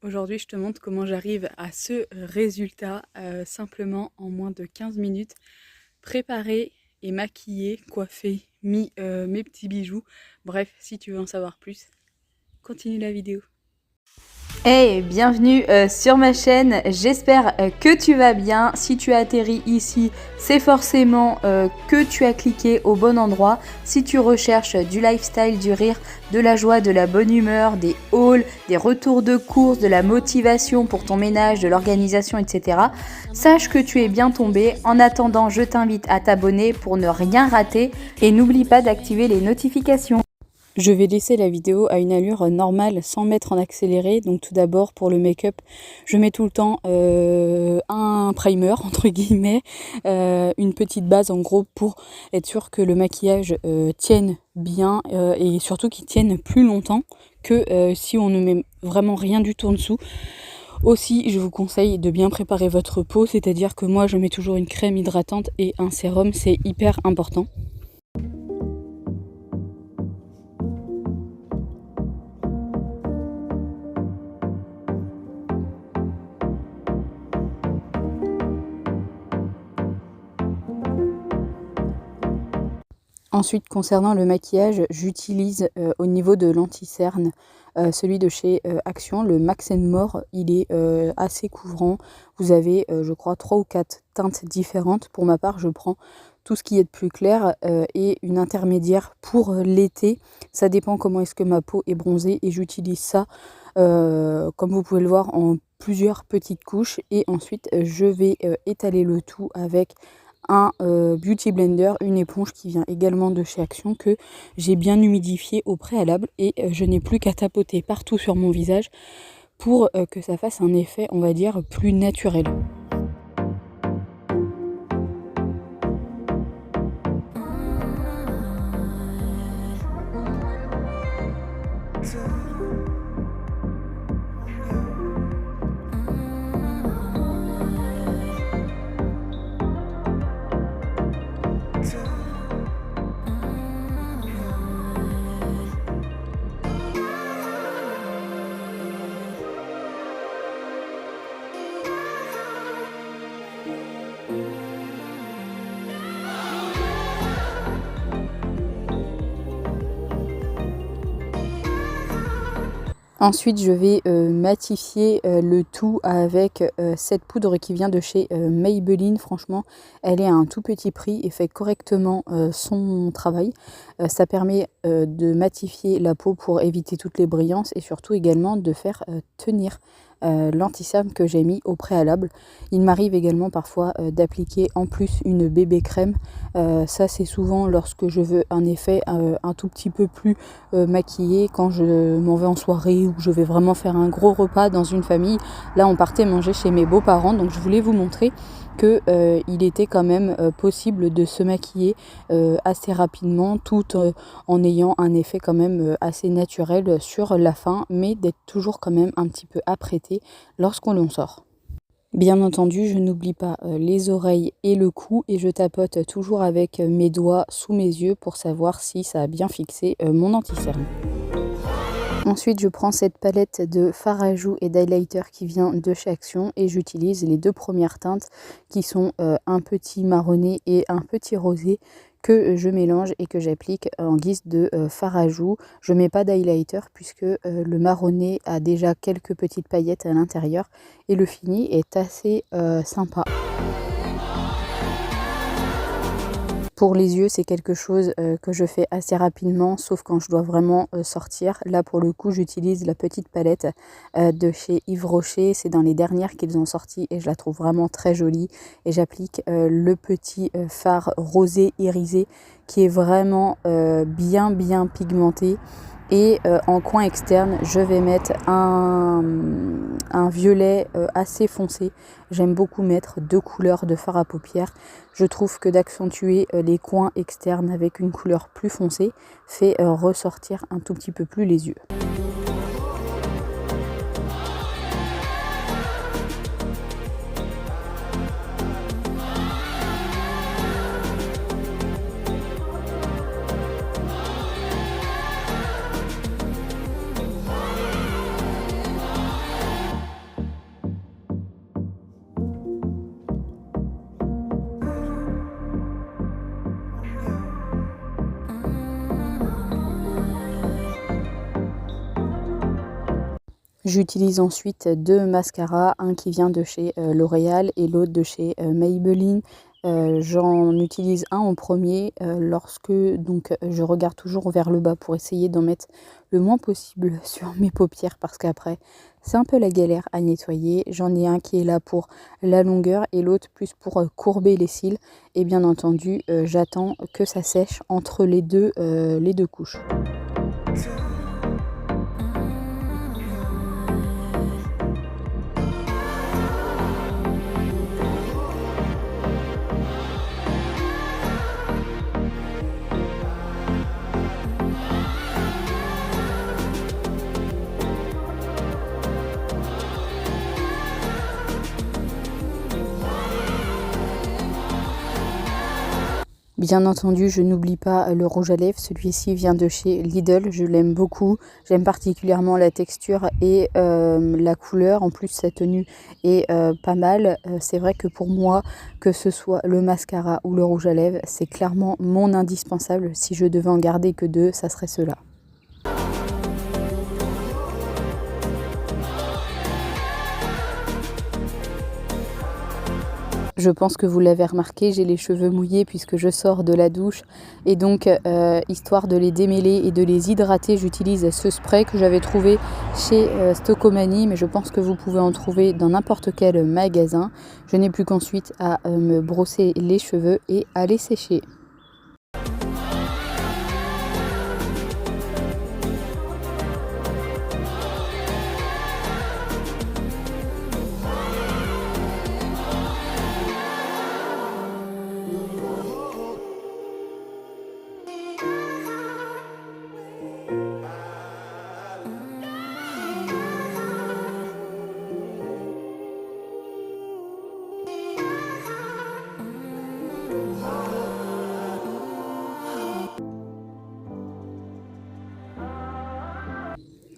Aujourd'hui, je te montre comment j'arrive à ce résultat simplement en moins de 15 minutes. Préparée et maquillée, coiffée, mis mes petits bijoux. Bref, si tu veux en savoir plus, continue la vidéo. Hey, bienvenue sur ma chaîne, j'espère que tu vas bien. Si tu as atterri ici, c'est forcément que tu as cliqué au bon endroit. Si tu recherches du lifestyle, du rire, de la joie, de la bonne humeur, des hauls, des retours de course, de la motivation pour ton ménage, de l'organisation, etc. Sache que tu es bien tombé. En attendant, je t'invite à t'abonner pour ne rien rater et n'oublie pas d'activer les notifications. Je vais laisser la vidéo à une allure normale sans mettre en accéléré. Donc tout d'abord pour le make-up, je mets tout le temps un primer entre guillemets, une petite base en gros pour être sûr que le maquillage tienne bien et surtout qu'il tienne plus longtemps que si on ne met vraiment rien du tout en dessous. Aussi, je vous conseille de bien préparer votre peau, c'est-à-dire que moi je mets toujours une crème hydratante et un sérum, c'est hyper important. Ensuite, concernant le maquillage, j'utilise au niveau de l'anti-cerne celui de chez Action, le Max More. Il est assez couvrant. Vous avez, je crois, 3 ou 4 teintes différentes. Pour ma part, je prends tout ce qui est de plus clair et une intermédiaire pour l'été. Ça dépend comment est-ce que ma peau est bronzée et j'utilise ça, comme vous pouvez le voir, en plusieurs petites couches. Et ensuite, je vais étaler le tout avec un beauty blender, une éponge qui vient également de chez Action que j'ai bien humidifié au préalable et je n'ai plus qu'à tapoter partout sur mon visage pour que ça fasse un effet, on va dire, plus naturel. Ensuite, je vais matifier le tout avec cette poudre qui vient de chez Maybelline. Franchement, elle est à un tout petit prix et fait correctement son travail. Ça permet de matifier la peau pour éviter toutes les brillances et surtout également de faire tenir l'anti-cerne que j'ai mis au préalable. Il m'arrive également parfois d'appliquer en plus une bébé crème. Ça c'est souvent lorsque je veux un effet un tout petit peu plus maquillé, quand je m'en vais en soirée ou je vais vraiment faire un gros repas dans une famille. Là on partait manger chez mes beaux-parents, donc je voulais vous montrer que il était quand même possible de se maquiller assez rapidement tout en ayant un effet quand même assez naturel sur la fin, mais d'être toujours quand même un petit peu apprêté lorsqu'on en sort. Bien entendu, je n'oublie pas les oreilles et le cou et je tapote toujours avec mes doigts sous mes yeux pour savoir si ça a bien fixé mon anti-cerne. Ensuite, je prends cette palette de fard à joues et d'highlighter qui vient de chez Action et j'utilise les deux premières teintes qui sont un petit marronné et un petit rosé que je mélange et que j'applique en guise de fard à joues. Je ne mets pas d'highlighter puisque le marronné a déjà quelques petites paillettes à l'intérieur et le fini est assez sympa. Pour les yeux, c'est quelque chose que je fais assez rapidement, sauf quand je dois vraiment sortir. Là, pour le coup, j'utilise la petite palette de chez Yves Rocher. C'est dans les dernières qu'ils ont sorti et je la trouve vraiment très jolie. Et j'applique le petit fard rosé irisé qui est vraiment bien pigmenté. Et en coin externe, je vais mettre un violet assez foncé. J'aime beaucoup mettre deux couleurs de fard à paupières. Je trouve que d'accentuer les coins externes avec une couleur plus foncée fait ressortir un tout petit peu plus les yeux. J'utilise ensuite 2 mascaras, un qui vient de chez L'Oréal et l'autre de chez Maybelline. J'en utilise un en premier lorsque je regarde toujours vers le bas pour essayer d'en mettre le moins possible sur mes paupières parce qu'après c'est un peu la galère à nettoyer. J'en ai un qui est là pour la longueur et l'autre plus pour courber les cils. Et bien entendu, j'attends que ça sèche entre les deux couches. Bien entendu, je n'oublie pas le rouge à lèvres. Celui-ci vient de chez Lidl. Je l'aime beaucoup. J'aime particulièrement la texture et la couleur. En plus, sa tenue est pas mal. C'est vrai que pour moi, que ce soit le mascara ou le rouge à lèvres, c'est clairement mon indispensable. Si je devais en garder que 2, ça serait ceux-là. Je pense que vous l'avez remarqué, j'ai les cheveux mouillés puisque je sors de la douche. Et donc, histoire de les démêler et de les hydrater, j'utilise ce spray que j'avais trouvé chez Stocomanie. Mais je pense que vous pouvez en trouver dans n'importe quel magasin. Je n'ai plus qu'ensuite à me brosser les cheveux et à les sécher.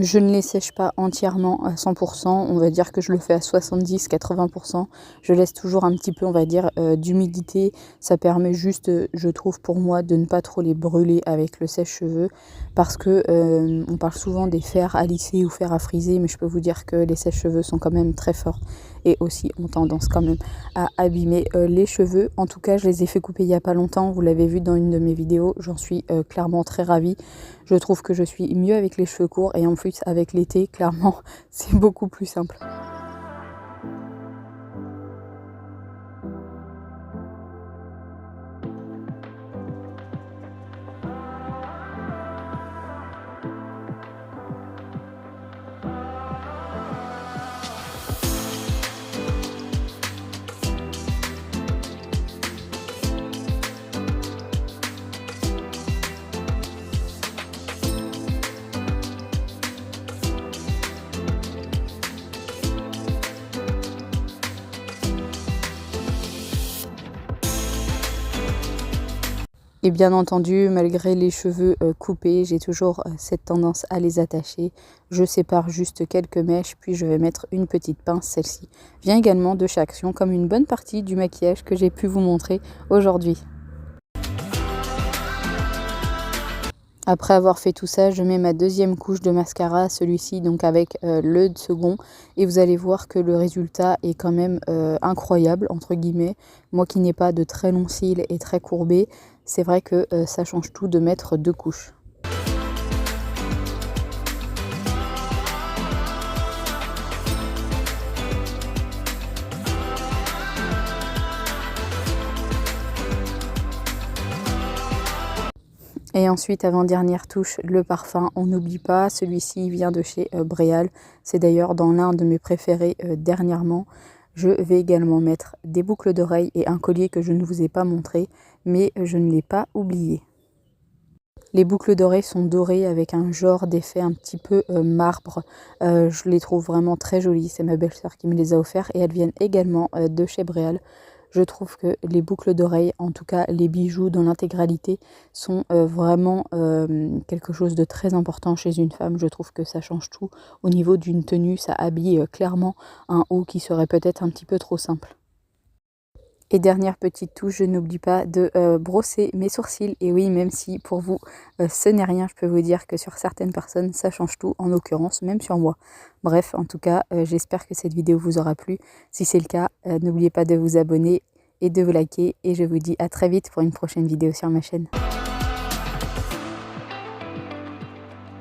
Je ne les sèche pas entièrement à 100%, on va dire que je le fais à 70-80%. Je laisse toujours un petit peu, on va dire, d'humidité. Ça permet juste, je trouve pour moi, de ne pas trop les brûler avec le sèche-cheveux. Parce que on parle souvent des fers à lisser ou fers à friser, mais je peux vous dire que les sèche-cheveux sont quand même très forts. Et aussi ont tendance quand même à abîmer les cheveux. En tout cas, je les ai fait couper il n'y a pas longtemps. Vous l'avez vu dans une de mes vidéos. J'en suis clairement très ravie. Je trouve que je suis mieux avec les cheveux courts et en plus avec l'été, clairement, c'est beaucoup plus simple. Et bien entendu, malgré les cheveux coupés, j'ai toujours cette tendance à les attacher. Je sépare juste quelques mèches, puis je vais mettre une petite pince. Celle-ci vient également de chez Action, comme une bonne partie du maquillage que j'ai pu vous montrer aujourd'hui. Après avoir fait tout ça, je mets ma deuxième couche de mascara, celui-ci donc avec le second. Et vous allez voir que le résultat est quand même incroyable, entre guillemets. Moi qui n'ai pas de très longs cils et très courbés, c'est vrai que ça change tout de mettre 2 couches. Et ensuite, avant-dernière touche, le parfum, on n'oublie pas, celui-ci vient de chez Bréal. C'est d'ailleurs dans l'un de mes préférés dernièrement. Je vais également mettre des boucles d'oreilles et un collier que je ne vous ai pas montré, mais je ne l'ai pas oublié. Les boucles d'oreilles sont dorées avec un genre d'effet un petit peu marbre. Je les trouve vraiment très jolies, c'est ma belle-sœur qui me les a offerts et elles viennent également de chez Bréal. Je trouve que les boucles d'oreilles, en tout cas les bijoux dans l'intégralité, sont vraiment quelque chose de très important chez une femme. Je trouve que ça change tout. Au niveau d'une tenue, ça habille clairement un haut qui serait peut-être un petit peu trop simple. Et dernière petite touche, je n'oublie pas de brosser mes sourcils. Et oui, même si pour vous ce n'est rien, je peux vous dire que sur certaines personnes ça change tout, en l'occurrence même sur moi. Bref, en tout cas, j'espère que cette vidéo vous aura plu. Si c'est le cas, n'oubliez pas de vous abonner et de vous liker. Et je vous dis à très vite pour une prochaine vidéo sur ma chaîne.